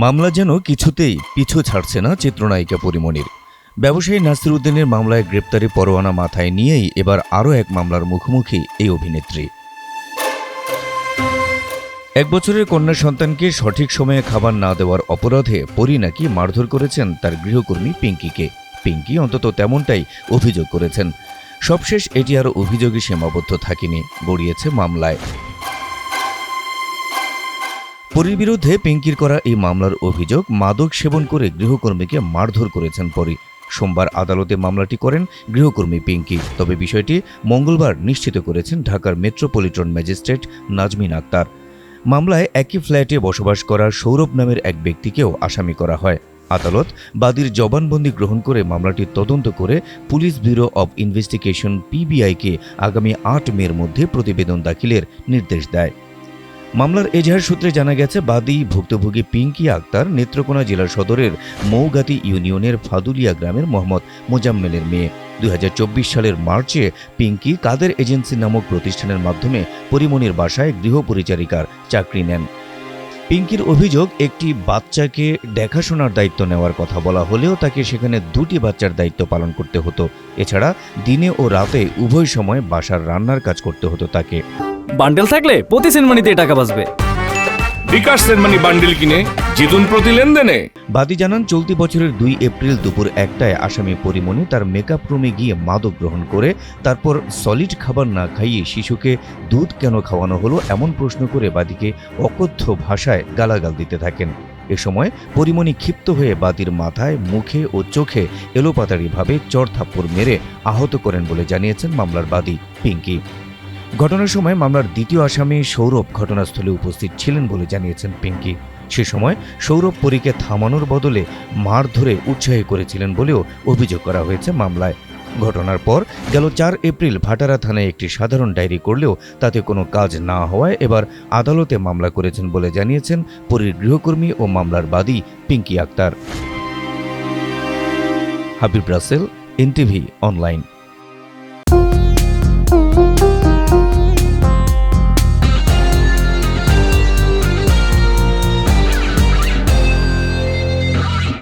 মামলা যেন কিছুতেই পিছু ছাড়ছে না চিত্রনায়িকা পরীমনির। ব্যবসায়ী নাসির উদ্দিনের মামলায় গ্রেপ্তারি পরোয়ানা মাথায় নিয়েই এবার আরও এক মামলার মুখোমুখি এই অভিনেত্রী। 1 বছরের কন্যা সন্তানকে সঠিক সময়ে খাবার না দেওয়ার অপরাধে পরী নাকি মারধর করেছেন তার গৃহকর্মী পিঙ্কিকে। পিঙ্কি অন্তত তেমনটাই অভিযোগ করেছেন। সবশেষ এটি আর অভিযোগে সীমাবদ্ধ থাকেনি, গড়িয়েছে মামলায়। পরীর বিরুদ্ধে পিঙ্কির করা এই মামলার অভিযোগ, মাদক সেবন করে গৃহকর্মীকে মারধর করেছেন পরী। সোমবার আদালতে মামলাটি করেন গৃহকর্মী পিঙ্কি। তবে বিষয়টি মঙ্গলবার নিশ্চিত করেছেন ঢাকার মেট্রোপলিটন ম্যাজিস্ট্রেট নাজমিন আক্তার। মামলায় একই ফ্ল্যাটে বসবাস করা সৌরভ নামের এক ব্যক্তিকেও আসামি করা হয়। আদালত বাদীর জবানবন্দি গ্রহণ করে মামলাটি তদন্ত করে পুলিশ ব্যুরো অব ইনভেস্টিগেশন পিবিআইকে আগামী 8 মের মধ্যে প্রতিবেদন দাখিলের নির্দেশ দেয়। মামলার এজাহার সূত্রে জানা গেছে, বাদী ভুক্তভোগী পিঙ্কি আক্তার নেত্রকোনা জেলা সদরের মৌগাতি ইউনিয়নের ফাদুলিয়া গ্রামের মোহাম্মদ মোজাম্মেলের মেয়ে। 2024 সালের মার্চে পিঙ্কি কাদের এজেন্সি নামক প্রতিষ্ঠানের মাধ্যমে পরীমনির বাসায় গৃহপরিচারিকার চাকরি নেন। পিঙ্কির অভিযোগ, একটি বাচ্চাকে দেখাশোনার দায়িত্ব নেওয়ার কথা বলা হলেও তাকে সেখানে 2টি বাচ্চার দায়িত্ব পালন করতে হতো। এছাড়া দিনে ও রাতে উভয় সময় বাসার রান্নার কাজ করতে হতো তাকে। বান্ডেল থাকলে প্রতি সেনমানিতে টাকা বাঁচবে। বিকাশ সেনমানি বান্ডেল কিনে জিতুন প্রতি লেনদেনে। বাদী জানান, চলতি বছরের 2 এপ্রিল দুপুর 1টায় আসামি পরীমনি তার মেকআপ রুমে গিয়ে মাদক গ্রহণ করে তারপর সলিড খাবার না খাইয়ে শিশুকে দুধ কেন খাওয়ানো হলো এমন প্রশ্ন করে বাদীকে অকথ্য ভাষায় গালাগাল দিতে থাকেন। এ সময় পরীমনি ক্ষিপ্ত হয়ে বাদীর মাথায়, মুখে ও চোখে এলোপাতাড়িভাবে চড়-থাপ্পড় মেরে আহত করেন বলে জানিয়েছেন মামলার বাদী পিঙ্কি। ঘটনার সময় মামলার দ্বিতীয় আসামি সৌরভ ঘটনাস্থলে উপস্থিত ছিলেন বলে জানিয়েছেন পিঙ্কি। সে সময় সৌরভ পরীকে থামানোর বদলে মার ধরে উৎসাহী করেছিলেন বলেও অভিযোগ করা হয়েছে মামলায়। ঘটনার পর গেল 4 এপ্রিল ভাটারা থানায় একটি সাধারণ ডায়েরি করলেও তাতে কোনো কাজ না হওয়ায় এবার আদালতে মামলা করেছেন বলে জানিয়েছেন পরীর গৃহকর্মী ও মামলার বাদী পিঙ্কি আক্তার। Habib Rasel, NTV online.